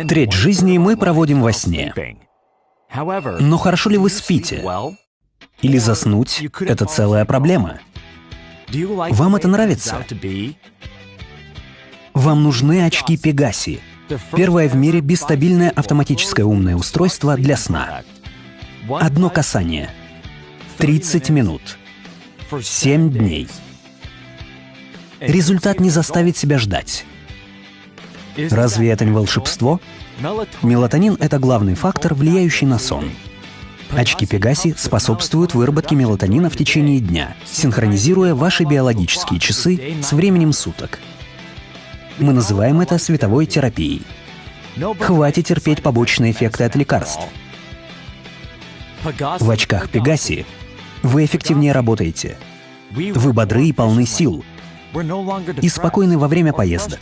Треть жизни мы проводим во сне. Но хорошо ли вы спите? Или заснуть — это целая проблема? Вам это нравится? Вам нужны очки Пегаси. Первое в мире бистабильное автоматическое умное устройство для сна. Одно касание. 30 минут. 7 дней. Результат не заставит себя ждать. Разве это не волшебство? Мелатонин — это главный фактор, влияющий на сон. Очки Пегаси способствуют выработке мелатонина в течение дня, синхронизируя ваши биологические часы с временем суток. Мы называем это световой терапией. Хватит терпеть побочные эффекты от лекарств. В очках Пегаси вы эффективнее работаете. Вы бодры и полны сил. И спокойны во время поездок.